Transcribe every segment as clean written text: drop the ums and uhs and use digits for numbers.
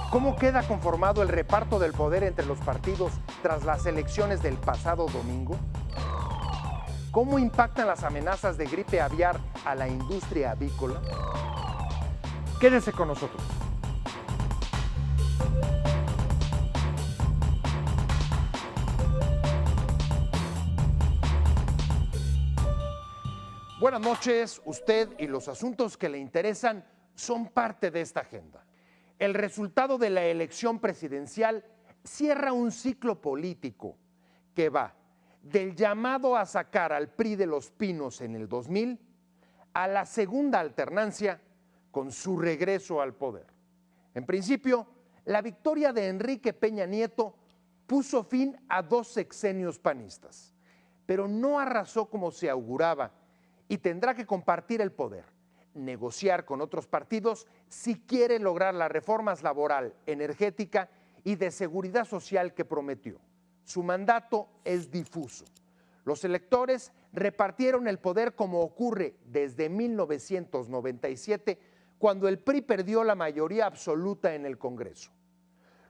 ¿Cómo queda conformado el reparto del poder entre los partidos tras las elecciones del pasado domingo? ¿Cómo impactan las amenazas de gripe aviar a la industria avícola? Quédese con nosotros. Buenas noches, usted y los asuntos que le interesan son parte de esta agenda. El resultado de la elección presidencial cierra un ciclo político que va del llamado a sacar al PRI de los Pinos en el 2000 a la segunda alternancia con su regreso al poder. En principio, la victoria de Enrique Peña Nieto puso fin a 2 sexenios panistas, pero no arrasó como se auguraba y tendrá que compartir el poder, negociar con otros partidos si quiere lograr las reformas laboral, energética y de seguridad social que prometió. Su mandato es difuso. Los electores repartieron el poder como ocurre desde 1997, cuando el PRI perdió la mayoría absoluta en el Congreso.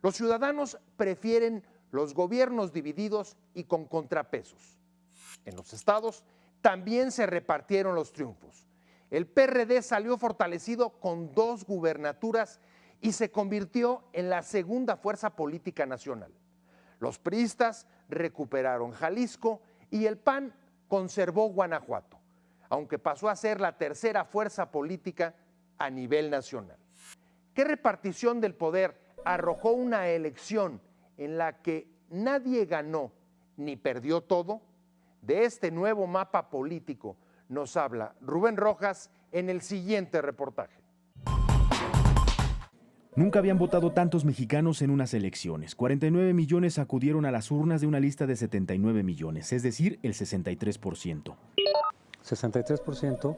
Los ciudadanos prefieren los gobiernos divididos y con contrapesos. En los estados también se repartieron los triunfos. El PRD salió fortalecido con 2 gubernaturas y se convirtió en la segunda fuerza política nacional. Los priistas recuperaron Jalisco y el PAN conservó Guanajuato, aunque pasó a ser la tercera fuerza política a nivel nacional. ¿Qué repartición del poder arrojó una elección en la que nadie ganó ni perdió todo? De este nuevo mapa político nos habla Rubén Rojas en el siguiente reportaje. Nunca habían votado tantos mexicanos en unas elecciones. 49 millones acudieron a las urnas de una lista de 79 millones, es decir, el 63%. 63%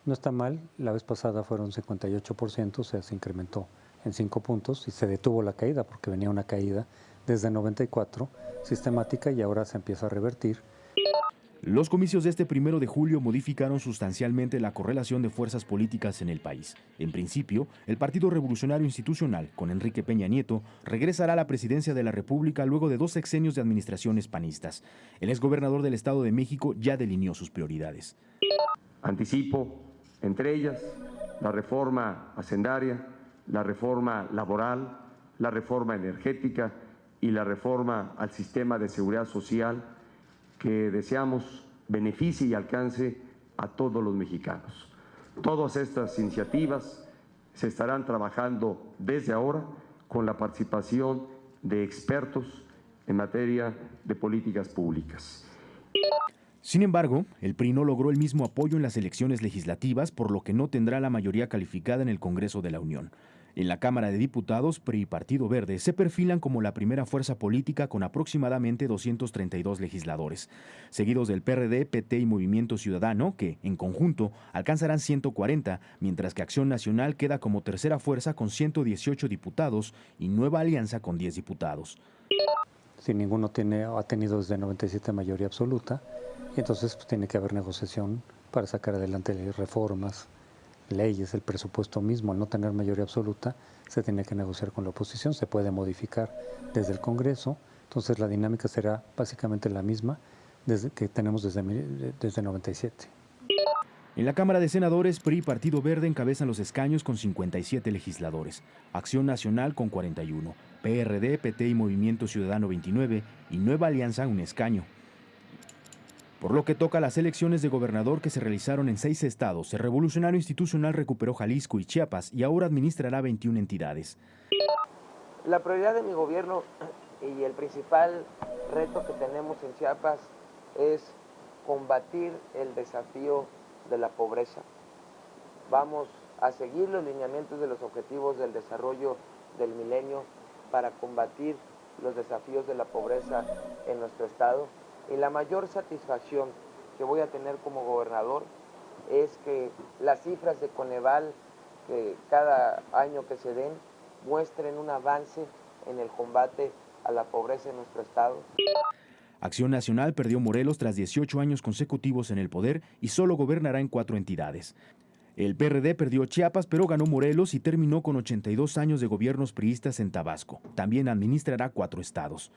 no está mal. La vez pasada fueron 58%, o sea, se incrementó en 5 puntos y se detuvo la caída porque venía una caída desde 94 sistemática y ahora se empieza a revertir. Los comicios de este 1 de julio modificaron sustancialmente la correlación de fuerzas políticas en el país. En principio, el Partido Revolucionario Institucional, con Enrique Peña Nieto, regresará a la presidencia de la República luego de 2 sexenios de administraciones panistas. El exgobernador del Estado de México ya delineó sus prioridades. Anticipo, entre ellas, la reforma hacendaria, la reforma laboral, la reforma energética y la reforma al sistema de seguridad social, que deseamos beneficie y alcance a todos los mexicanos. Todas estas iniciativas se estarán trabajando desde ahora con la participación de expertos en materia de políticas públicas. Sin embargo, el PRI no logró el mismo apoyo en las elecciones legislativas, por lo que no tendrá la mayoría calificada en el Congreso de la Unión. En la Cámara de Diputados, PRI y Partido Verde se perfilan como la primera fuerza política con aproximadamente 232 legisladores, seguidos del PRD, PT y Movimiento Ciudadano, que, en conjunto, alcanzarán 140, mientras que Acción Nacional queda como tercera fuerza con 118 diputados y Nueva Alianza con 10 diputados. Si ninguno ha tenido desde 97 mayoría absoluta, entonces pues, tiene que haber negociación para sacar adelante reformas, leyes, el presupuesto mismo. Al no tener mayoría absoluta, se tiene que negociar con la oposición, se puede modificar desde el Congreso. Entonces la dinámica será básicamente la misma que tenemos desde 97. En la Cámara de Senadores, PRI y Partido Verde encabezan los escaños con 57 legisladores, Acción Nacional con 41, PRD, PT y Movimiento Ciudadano 29 y Nueva Alianza un escaño. Por lo que toca a las elecciones de gobernador que se realizaron en 6 estados, el Revolucionario Institucional recuperó Jalisco y Chiapas y ahora administrará 21 entidades. La prioridad de mi gobierno y el principal reto que tenemos en Chiapas es combatir el desafío de la pobreza. Vamos a seguir los lineamientos de los objetivos del desarrollo del milenio para combatir los desafíos de la pobreza en nuestro estado. Y la mayor satisfacción que voy a tener como gobernador es que las cifras de Coneval, que cada año que se den, muestren un avance en el combate a la pobreza en nuestro estado. Acción Nacional perdió Morelos tras 18 años consecutivos en el poder y solo gobernará en 4 entidades. El PRD perdió Chiapas, pero ganó Morelos y terminó con 82 años de gobiernos priistas en Tabasco. También administrará 4 estados.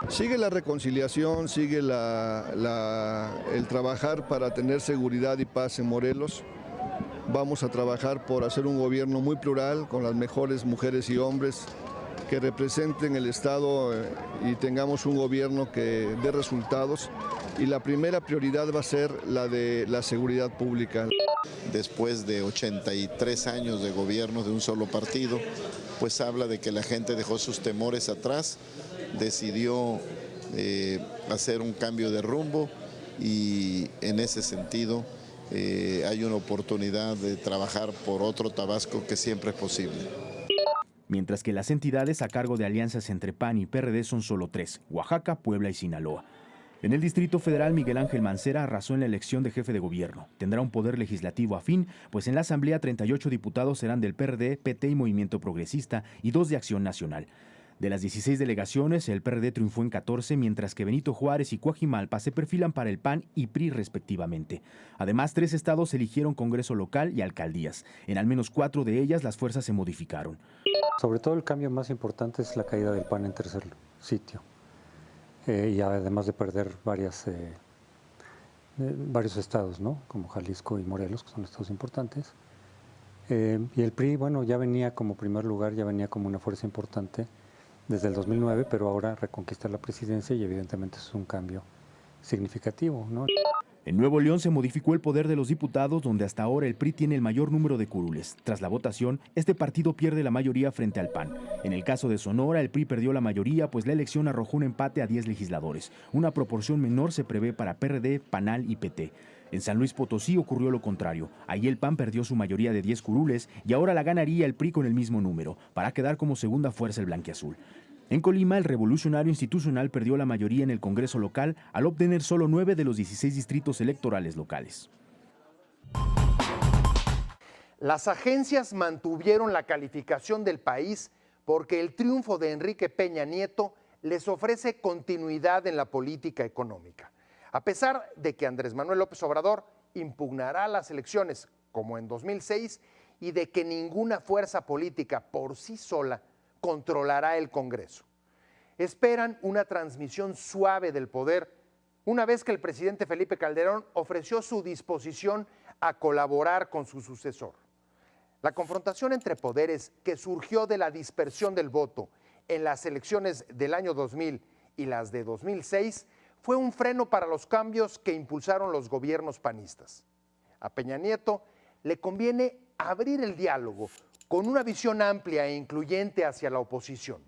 Sigue la reconciliación, sigue el trabajar para tener seguridad y paz en Morelos. Vamos a trabajar por hacer un gobierno muy plural, con las mejores mujeres y hombres que representen el Estado y tengamos un gobierno que dé resultados. Y la primera prioridad va a ser la de la seguridad pública. Después de 83 años de gobierno de un solo partido, pues habla de que la gente dejó sus temores atrás, decidió hacer un cambio de rumbo y en ese sentido hay una oportunidad de trabajar por otro Tabasco que siempre es posible. Mientras que las entidades a cargo de alianzas entre PAN y PRD son solo 3, Oaxaca, Puebla y Sinaloa. En el Distrito Federal, Miguel Ángel Mancera arrasó en la elección de jefe de gobierno. Tendrá un poder legislativo afín, pues en la Asamblea 38 diputados serán del PRD, PT y Movimiento Progresista y 2 de Acción Nacional. De las 16 delegaciones, el PRD triunfó en 14, mientras que Benito Juárez y Coajimalpa se perfilan para el PAN y PRI respectivamente. Además, 3 estados eligieron Congreso local y alcaldías. En al menos 4 de ellas las fuerzas se modificaron. Sobre todo el cambio más importante es la caída del PAN en tercer sitio. Y además de perder varios estados, ¿no? Como Jalisco y Morelos, que son estados importantes. Y el PRI, bueno, ya venía como primer lugar, ya venía como una fuerza importante desde el 2009, pero ahora reconquista la presidencia y evidentemente es un cambio significativo, ¿no? En Nuevo León se modificó el poder de los diputados, donde hasta ahora el PRI tiene el mayor número de curules. Tras la votación, este partido pierde la mayoría frente al PAN. En el caso de Sonora, el PRI perdió la mayoría, pues la elección arrojó un empate a 10 legisladores. Una proporción menor se prevé para PRD, PANAL y PT. En San Luis Potosí ocurrió lo contrario. Ahí el PAN perdió su mayoría de 10 curules y ahora la ganaría el PRI con el mismo número, para quedar como segunda fuerza el blanquiazul. En Colima, el Revolucionario Institucional perdió la mayoría en el Congreso local al obtener solo 9 de los 16 distritos electorales locales. Las agencias mantuvieron la calificación del país porque el triunfo de Enrique Peña Nieto les ofrece continuidad en la política económica. A pesar de que Andrés Manuel López Obrador impugnará las elecciones, como en 2006, y de que ninguna fuerza política por sí sola controlará el Congreso. Esperan una transmisión suave del poder, una vez que el presidente Felipe Calderón ofreció su disposición a colaborar con su sucesor. La confrontación entre poderes que surgió de la dispersión del voto en las elecciones del año 2000 y las de 2006 fue un freno para los cambios que impulsaron los gobiernos panistas. A Peña Nieto le conviene abrir el diálogo con una visión amplia e incluyente hacia la oposición.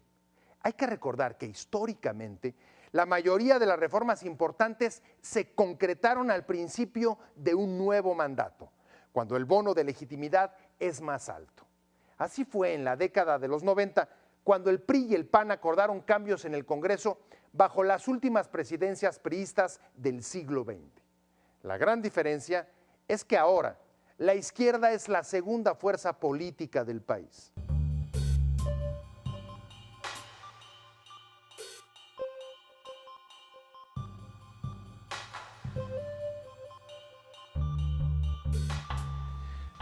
Hay que recordar que históricamente la mayoría de las reformas importantes se concretaron al principio de un nuevo mandato, cuando el bono de legitimidad es más alto. Así fue en la década de los 90, cuando el PRI y el PAN acordaron cambios en el Congreso bajo las últimas presidencias priistas del siglo XX. La gran diferencia es que ahora la izquierda es la segunda fuerza política del país.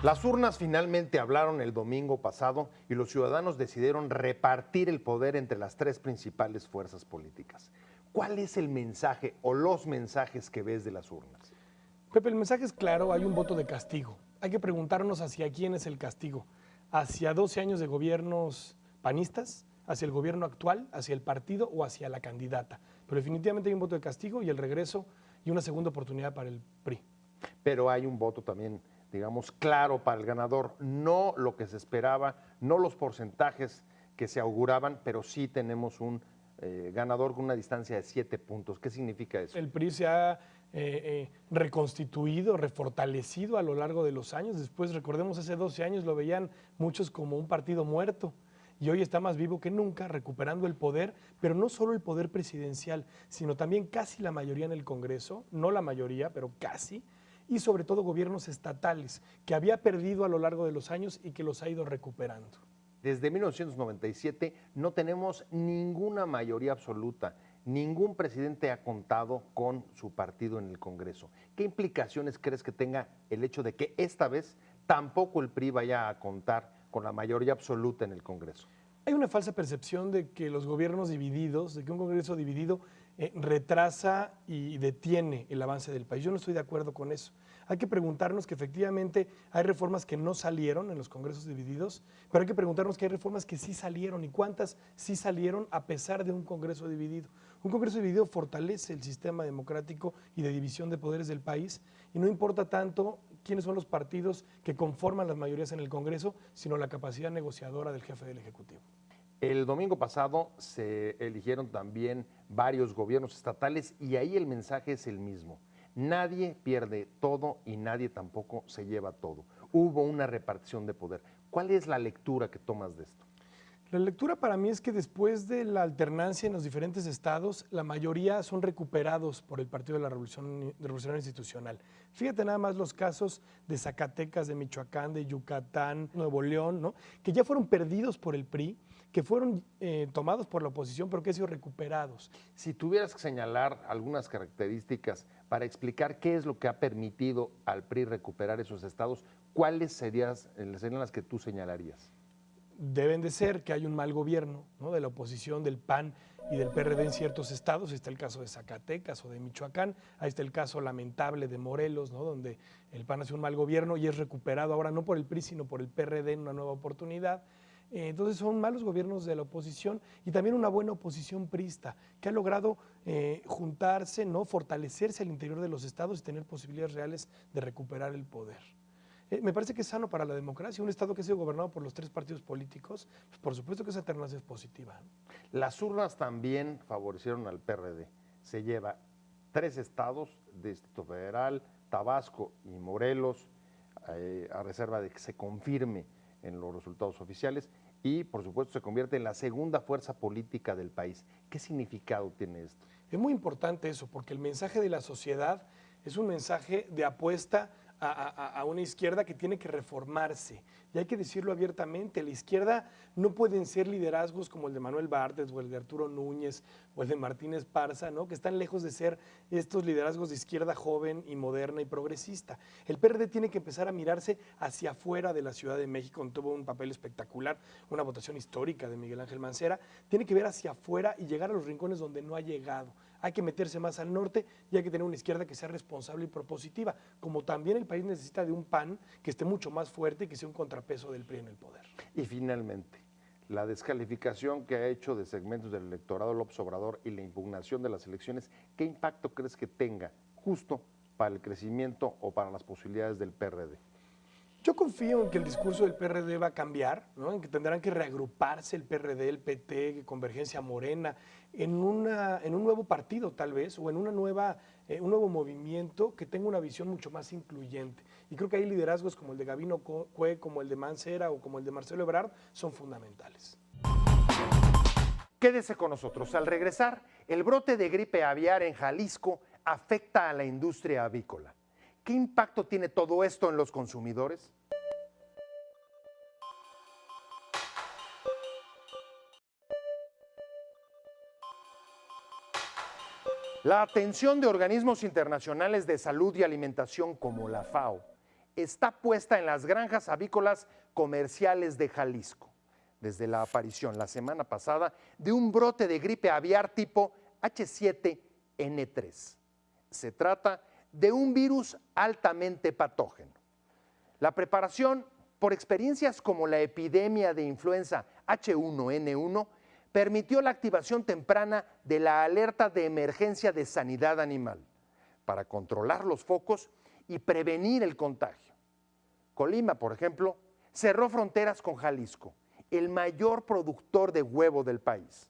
Las urnas finalmente hablaron el domingo pasado y los ciudadanos decidieron repartir el poder entre las 3 principales fuerzas políticas. ¿Cuál es el mensaje o los mensajes que ves de las urnas? Pepe, el mensaje es claro, hay un voto de castigo. Hay que preguntarnos hacia quién es el castigo. ¿Hacia 12 años de gobiernos panistas? ¿Hacia el gobierno actual? ¿Hacia el partido o hacia la candidata? Pero definitivamente hay un voto de castigo y el regreso y una segunda oportunidad para el PRI. Pero hay un voto también, digamos, claro para el ganador. No lo que se esperaba, no los porcentajes que se auguraban, pero sí tenemos un ganador con una distancia de 7 puntos. ¿Qué significa eso? El PRI se ha reconstituido, refortalecido a lo largo de los años. Después, recordemos, hace 12 años lo veían muchos como un partido muerto y hoy está más vivo que nunca, recuperando el poder, pero no solo el poder presidencial, sino también casi la mayoría en el Congreso, no la mayoría, pero casi, y sobre todo gobiernos estatales que había perdido a lo largo de los años y que los ha ido recuperando. Desde 1997 no tenemos ninguna mayoría absoluta. Ningún presidente ha contado con su partido en el Congreso. ¿Qué implicaciones crees que tenga el hecho de que esta vez tampoco el PRI vaya a contar con la mayoría absoluta en el Congreso. Hay una falsa percepción de que los gobiernos divididos, de que un Congreso dividido retrasa y detiene el avance del país. Yo no estoy de acuerdo con eso. Hay que preguntarnos que efectivamente hay reformas que no salieron en los congresos divididos, pero hay que preguntarnos que hay reformas que sí salieron y cuántas sí salieron a pesar de un Congreso dividido. Un Congreso dividido fortalece el sistema democrático y de división de poderes del país y no importa tanto quiénes son los partidos que conforman las mayorías en el Congreso, sino la capacidad negociadora del jefe del Ejecutivo. El domingo pasado se eligieron también varios gobiernos estatales y ahí el mensaje es el mismo. Nadie pierde todo y nadie tampoco se lleva todo. Hubo una repartición de poder. ¿Cuál es la lectura que tomas de esto? La lectura para mí es que después de la alternancia en los diferentes estados, la mayoría son recuperados por el Partido de la Revolución Institucional. Fíjate nada más los casos de Zacatecas, de Michoacán, de Yucatán, Nuevo León, ¿no? Que ya fueron perdidos por el PRI, que fueron tomados por la oposición, pero que han sido recuperados. Si tuvieras que señalar algunas características para explicar qué es lo que ha permitido al PRI recuperar esos estados, ¿cuáles serían las que tú señalarías? Deben de ser que hay un mal gobierno, ¿no? De la oposición, del PAN y del PRD en ciertos estados. Ahí está el caso de Zacatecas o de Michoacán, ahí está el caso lamentable de Morelos, ¿no? Donde el PAN hace un mal gobierno y es recuperado ahora no por el PRI, sino por el PRD en una nueva oportunidad. Entonces son malos gobiernos de la oposición y también una buena oposición priista que ha logrado juntarse, ¿no? Fortalecerse al interior de los estados y tener posibilidades reales de recuperar el poder. Me parece que es sano para la democracia. Un estado que ha sido gobernado por los tres partidos políticos, pues por supuesto que esa alternancia es positiva. Las urnas también favorecieron al PRD. Se lleva 3 estados, Distrito Federal, Tabasco y Morelos, a reserva de que se confirme en los resultados oficiales y, por supuesto, se convierte en la segunda fuerza política del país. ¿Qué significado tiene esto? Es muy importante eso, porque el mensaje de la sociedad es un mensaje de apuesta a una izquierda que tiene que reformarse. Y hay que decirlo abiertamente, la izquierda no pueden ser liderazgos como el de Manuel Bartlett o el de Arturo Núñez o el de Martín Esparza, ¿no? Que están lejos de ser estos liderazgos de izquierda joven y moderna y progresista. El PRD tiene que empezar a mirarse hacia afuera de la Ciudad de México, donde tuvo un papel espectacular, una votación histórica de Miguel Ángel Mancera. Tiene que ver hacia afuera y llegar a los rincones donde no ha llegado. Hay que meterse más al norte y hay que tener una izquierda que sea responsable y propositiva, como también el país necesita de un PAN que esté mucho más fuerte y que sea un contrapeso del PRI en el poder. Y finalmente, la descalificación que ha hecho de segmentos del electorado López Obrador y la impugnación de las elecciones, ¿qué impacto crees que tenga justo para el crecimiento o para las posibilidades del PRD? Yo confío en que el discurso del PRD va a cambiar, ¿no? En que tendrán que reagruparse el PRD, el PT, Convergencia Morena, en un nuevo partido tal vez, o en un nuevo movimiento que tenga una visión mucho más incluyente. Y creo que hay liderazgos como el de Gabino Cue, como el de Mancera o como el de Marcelo Ebrard, son fundamentales. Quédese con nosotros. Al regresar, el brote de gripe aviar en Jalisco afecta a la industria avícola. ¿Qué impacto tiene todo esto en los consumidores? La atención de organismos internacionales de salud y alimentación como la FAO está puesta en las granjas avícolas comerciales de Jalisco, desde la aparición la semana pasada de un brote de gripe aviar tipo H7N3. Se trata de un virus altamente patógeno. La preparación por experiencias como la epidemia de influenza H1N1 permitió la activación temprana de la alerta de emergencia de sanidad animal para controlar los focos y prevenir el contagio. Colima, por ejemplo, cerró fronteras con Jalisco, el mayor productor de huevo del país.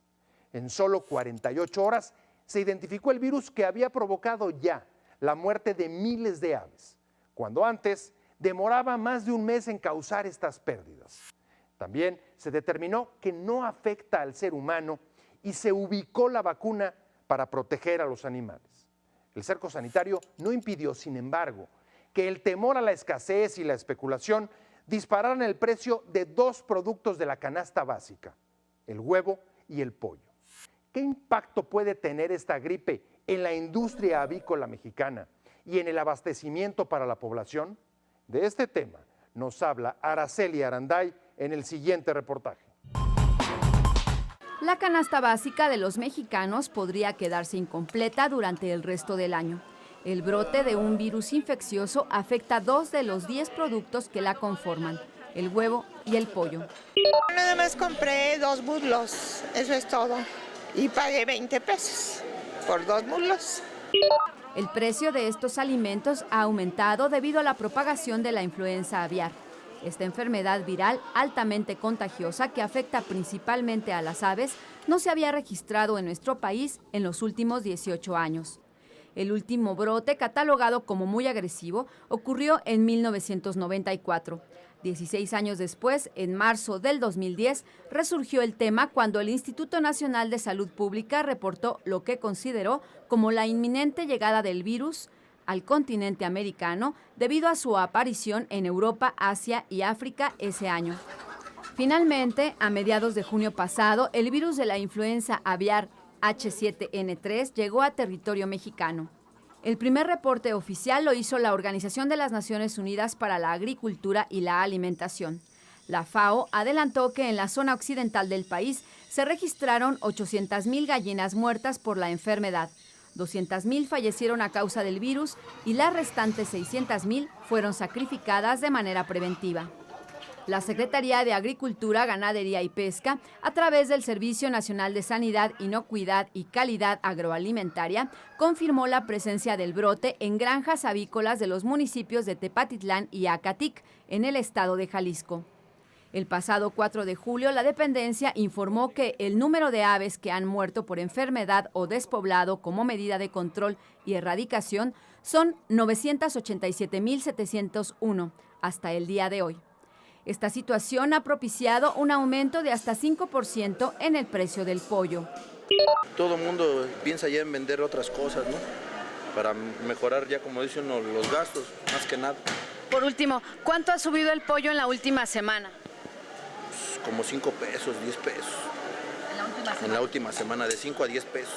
En solo 48 horas se identificó el virus que había provocado ya la muerte de miles de aves, cuando antes demoraba más de un mes en causar estas pérdidas. También se determinó que no afecta al ser humano y se ubicó la vacuna para proteger a los animales. El cerco sanitario no impidió, sin embargo, que el temor a la escasez y la especulación dispararan el precio de 2 productos de la canasta básica, el huevo y el pollo. ¿Qué impacto puede tener esta gripe en la industria avícola mexicana y en el abastecimiento para la población? De este tema Nos habla Araceli Aranday en el siguiente reportaje. La canasta básica de los mexicanos podría quedarse incompleta durante el resto del año. El brote de un virus infeccioso afecta 2 de los 10 productos que la conforman, el huevo y el pollo. Nada más compré 2 muslos, eso es todo, y pagué 20 pesos por 2 muslos. El precio de estos alimentos ha aumentado debido a la propagación de la influenza aviar. Esta enfermedad viral altamente contagiosa que afecta principalmente a las aves no se había registrado en nuestro país en los últimos 18 años. El último brote, catalogado como muy agresivo, ocurrió en 1994. 16 años después, en marzo del 2010, resurgió el tema cuando el Instituto Nacional de Salud Pública reportó lo que consideró como la inminente llegada del virus al continente americano debido a su aparición en Europa, Asia y África ese año. Finalmente, a mediados de junio pasado, el virus de la influenza aviar H7N3 llegó a territorio mexicano. El primer reporte oficial lo hizo la Organización de las Naciones Unidas para la Agricultura y la Alimentación. La FAO adelantó que en la zona occidental del país se registraron 800,000 gallinas muertas por la enfermedad. 200,000 fallecieron a causa del virus y las restantes 600,000 fueron sacrificadas de manera preventiva. La Secretaría de Agricultura, Ganadería y Pesca, a través del Servicio Nacional de Sanidad, Inocuidad y Calidad Agroalimentaria, confirmó la presencia del brote en granjas avícolas de los municipios de Tepatitlán y Acatic, en el estado de Jalisco. El pasado 4 de julio, la dependencia informó que el número de aves que han muerto por enfermedad o despoblado como medida de control y erradicación son 987,701 hasta el día de hoy. Esta situación ha propiciado un aumento de hasta 5% en el precio del pollo. Todo el mundo piensa ya en vender otras cosas, ¿no? Para mejorar ya, como dicen, los gastos, más que nada. Por último, ¿cuánto ha subido el pollo en la última semana? Pues como 5 pesos, 10 pesos. En la última semana, de 5 a 10 pesos.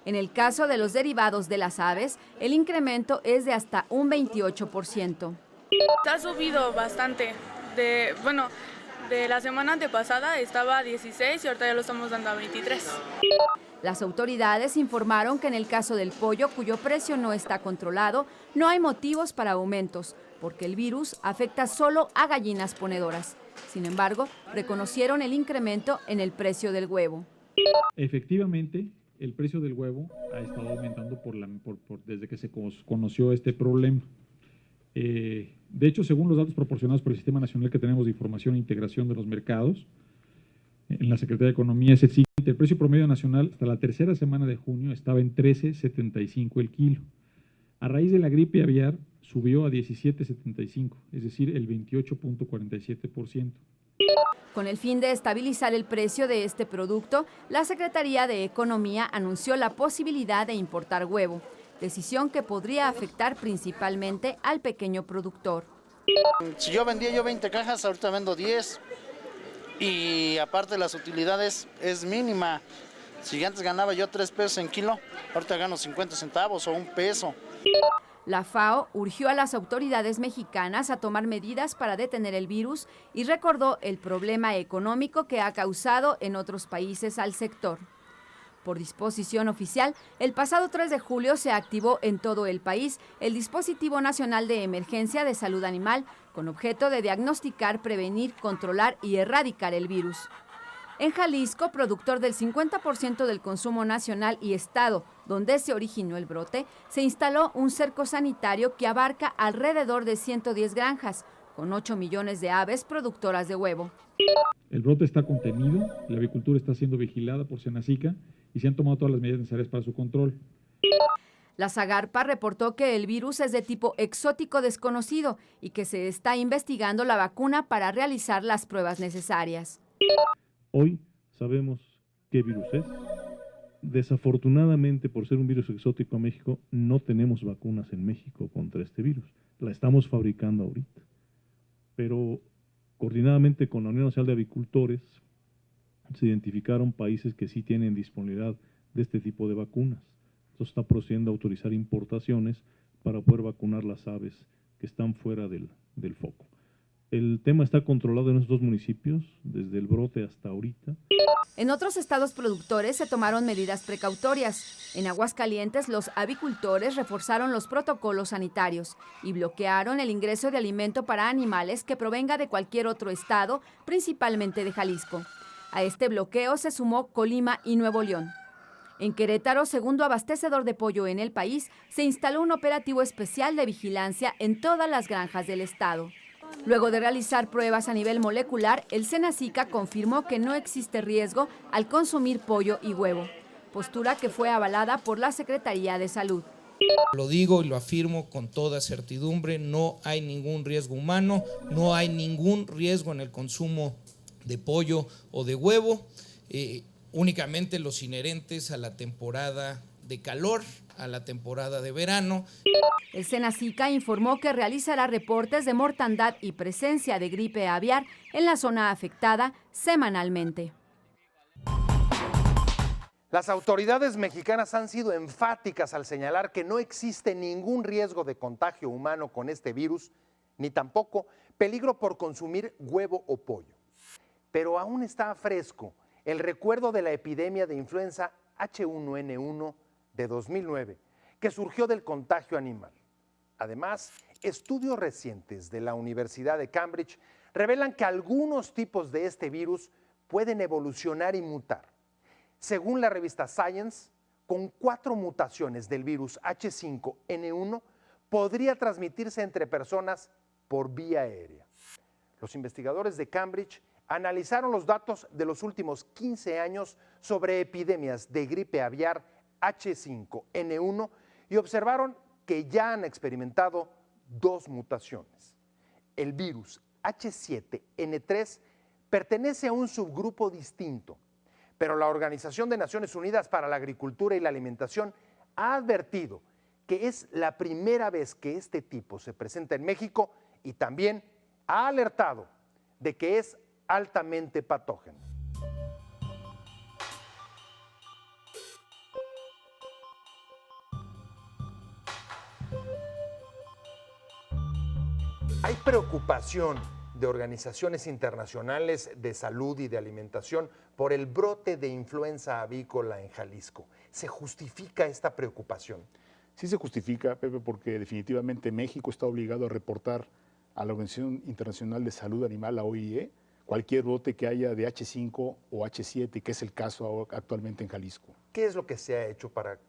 En el caso de los derivados de las aves, el incremento es de hasta un 28%. Ha subido bastante. De la semana antepasada estaba a 16 y ahorita ya lo estamos dando a 23. Las autoridades informaron que en el caso del pollo, cuyo precio no está controlado, no hay motivos para aumentos, porque el virus afecta solo a gallinas ponedoras. Sin embargo, reconocieron el incremento en el precio del huevo. Efectivamente, el precio del huevo ha estado aumentando desde que se conoció este problema. De hecho, según los datos proporcionados por el Sistema Nacional que tenemos de Información e Integración de los Mercados, en la Secretaría de Economía es el siguiente: el precio promedio nacional hasta la tercera semana de junio estaba en 13.75 el kilo. A raíz de la gripe aviar subió a 17.75, es decir, el 28.47%. Con el fin de estabilizar el precio de este producto, la Secretaría de Economía anunció la posibilidad de importar huevo, decisión que podría afectar principalmente al pequeño productor. Si yo vendía 20 cajas, ahorita vendo 10 y aparte las utilidades es mínima. Si antes ganaba yo 3 pesos en kilo, ahorita gano 50 centavos o 1 peso. La FAO urgió a las autoridades mexicanas a tomar medidas para detener el virus y recordó el problema económico que ha causado en otros países al sector. Por disposición oficial, el pasado 3 de julio se activó en todo el país el Dispositivo Nacional de Emergencia de Salud Animal con objeto de diagnosticar, prevenir, controlar y erradicar el virus. En Jalisco, productor del 50% del consumo nacional y estado donde se originó el brote, se instaló un cerco sanitario que abarca alrededor de 110 granjas, con 8 millones de aves productoras de huevo. El brote está contenido, la avicultura está siendo vigilada por Senacica y se han tomado todas las medidas necesarias para su control. La Zagarpa reportó que el virus es de tipo exótico desconocido y que se está investigando la vacuna para realizar las pruebas necesarias. Hoy sabemos qué virus es. Desafortunadamente, por ser un virus exótico a México, no tenemos vacunas en México contra este virus. La estamos fabricando ahorita. Pero coordinadamente con la Unión Nacional de Avicultores, se identificaron países que sí tienen disponibilidad de este tipo de vacunas. Esto está procediendo a autorizar importaciones para poder vacunar las aves que están fuera del foco. El tema está controlado en esos dos municipios, desde el brote hasta ahorita. En otros estados productores se tomaron medidas precautorias. En Aguascalientes, los avicultores reforzaron los protocolos sanitarios y bloquearon el ingreso de alimento para animales que provenga de cualquier otro estado, principalmente de Jalisco. A este bloqueo se sumó Colima y Nuevo León. En Querétaro, segundo abastecedor de pollo en el país, se instaló un operativo especial de vigilancia en todas las granjas del estado. Luego de realizar pruebas a nivel molecular, el Senacica confirmó que no existe riesgo al consumir pollo y huevo, postura que fue avalada por la Secretaría de Salud. Lo digo y lo afirmo con toda certidumbre, no hay ningún riesgo humano, no hay ningún riesgo en el consumo de pollo o de huevo, únicamente los inherentes a la temporada de calor, a la temporada de verano. El Senacica informó que realizará reportes de mortandad y presencia de gripe aviar en la zona afectada semanalmente. Las autoridades mexicanas han sido enfáticas al señalar que no existe ningún riesgo de contagio humano con este virus, ni tampoco peligro por consumir huevo o pollo. Pero aún está fresco el recuerdo de la epidemia de influenza H1N1 de 2009, que surgió del contagio animal. Además, estudios recientes de la Universidad de Cambridge revelan que algunos tipos de este virus pueden evolucionar y mutar. Según la revista Science, con 4 mutaciones del virus H5N1 podría transmitirse entre personas por vía aérea. Los investigadores de Cambridge analizaron los datos de los últimos 15 años sobre epidemias de gripe aviar H5N1 y observaron que ya han experimentado 2 mutaciones. El virus H7N3 pertenece a un subgrupo distinto, pero la Organización de Naciones Unidas para la Agricultura y la Alimentación ha advertido que es la primera vez que este tipo se presenta en México y también ha alertado de que es altamente patógeno. Hay preocupación de organizaciones internacionales de salud y de alimentación por el brote de influenza avícola en Jalisco. ¿Se justifica esta preocupación? Sí se justifica, Pepe, porque definitivamente México está obligado a reportar a la Organización Internacional de Salud Animal, la OIE, cualquier brote que haya de H5 o H7, que es el caso actualmente en Jalisco. ¿Qué es lo que se ha hecho para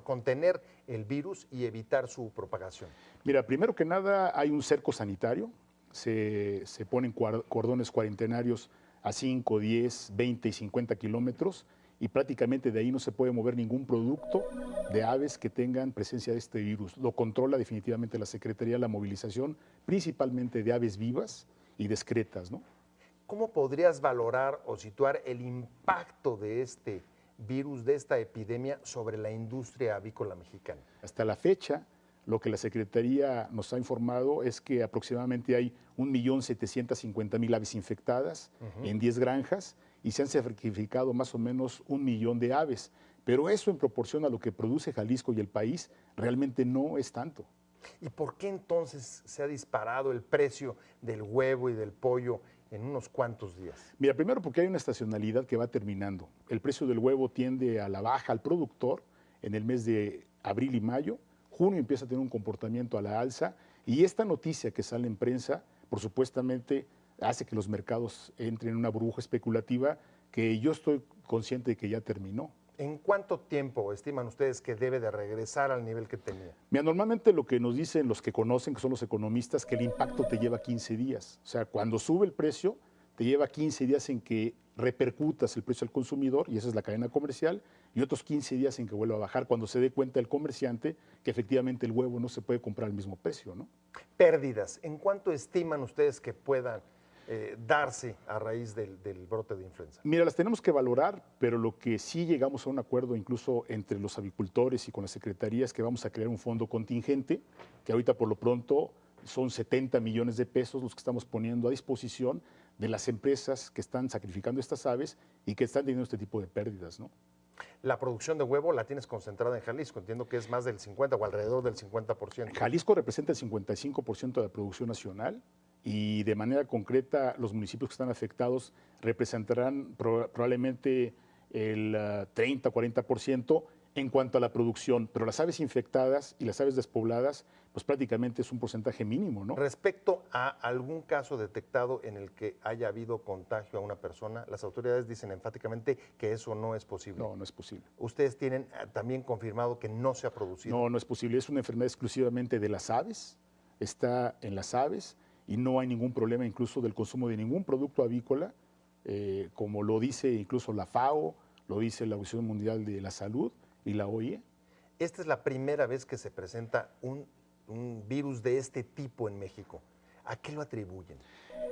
contener el virus y evitar su propagación? Mira, primero que nada hay un cerco sanitario, se ponen cordones cuarentenarios a 5, 10, 20 y 50 kilómetros y prácticamente de ahí no se puede mover ningún producto de aves que tengan presencia de este virus. Lo controla definitivamente la Secretaría de la Movilización, principalmente de aves vivas y discretas, ¿no? ¿Cómo podrías valorar o situar el impacto de este virus, de esta epidemia, sobre la industria avícola mexicana? Hasta la fecha, lo que la Secretaría nos ha informado es que aproximadamente hay 1.750.000 aves infectadas en 10 granjas y se han sacrificado más o menos 1 millón de aves. Pero eso en proporción a lo que produce Jalisco y el país realmente no es tanto. ¿Y por qué entonces se ha disparado el precio del huevo y del pollo en unos cuantos días? Mira, primero porque hay una estacionalidad que va terminando. El precio del huevo tiende a la baja al productor en el mes de abril y mayo. Junio empieza a tener un comportamiento a la alza y esta noticia que sale en prensa, por supuestamente, hace que los mercados entren en una burbuja especulativa que yo estoy consciente de que ya terminó. ¿En cuánto tiempo estiman ustedes que debe de regresar al nivel que tenía? Mira, normalmente lo que nos dicen los que conocen, que son los economistas, que el impacto te lleva 15 días. O sea, cuando sube el precio, te lleva 15 días en que repercutas el precio al consumidor, y esa es la cadena comercial, y otros 15 días en que vuelva a bajar, cuando se dé cuenta el comerciante que efectivamente el huevo no se puede comprar al mismo precio, ¿no? Pérdidas, ¿en cuánto estiman ustedes que puedan darse a raíz del brote de influenza? Mira, las tenemos que valorar, pero lo que sí llegamos a un acuerdo incluso entre los avicultores y con la Secretaría es que vamos a crear un fondo contingente, que ahorita por lo pronto son 70 millones de pesos los que estamos poniendo a disposición de las empresas que están sacrificando estas aves y que están teniendo este tipo de pérdidas, ¿no? La producción de huevo la tienes concentrada en Jalisco, entiendo que es más del 50 o alrededor del 50%. Jalisco representa el 55% de la producción nacional y de manera concreta los municipios que están afectados representarán probablemente el 30-40% en cuanto a la producción, pero las aves infectadas y las aves despobladas, pues prácticamente es un porcentaje mínimo, ¿no? Respecto a algún caso detectado en el que haya habido contagio a una persona, las autoridades dicen enfáticamente que eso no es posible. No, no es posible. ¿Ustedes tienen también confirmado que no se ha producido? No, no es posible. Es una enfermedad exclusivamente de las aves, está en las aves y no hay ningún problema incluso del consumo de ningún producto avícola, como lo dice incluso la FAO, lo dice la Organización Mundial de la Salud y la OIE. Esta es la primera vez que se presenta un virus de este tipo en México. ¿A qué lo atribuyen?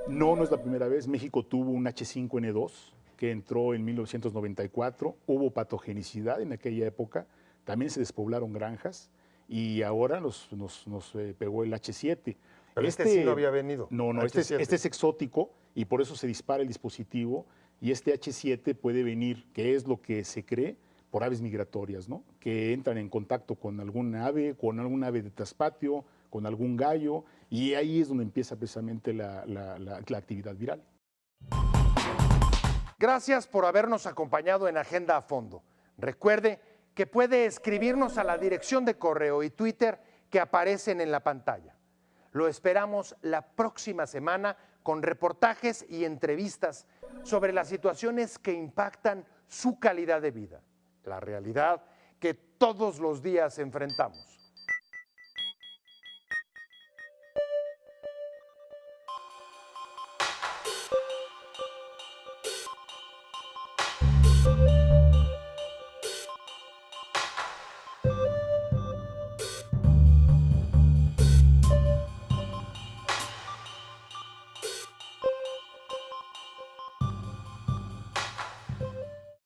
No, no es la primera vez. México tuvo un H5N2 que entró en 1994. Hubo patogenicidad en aquella época. También se despoblaron granjas y ahora nos pegó el H7. Pero este sí no había venido. No, este es exótico y por eso se dispara el dispositivo. Y este H7 puede venir, que es lo que se cree, por aves migratorias, ¿no? Que entran en contacto con algún ave de traspatio, con algún gallo, y ahí es donde empieza precisamente la actividad viral. Gracias por habernos acompañado en Agenda a Fondo. Recuerde que puede escribirnos a la dirección de correo y Twitter que aparecen en la pantalla. Lo esperamos la próxima semana con reportajes y entrevistas sobre las situaciones que impactan su calidad de vida, la realidad que todos los días enfrentamos.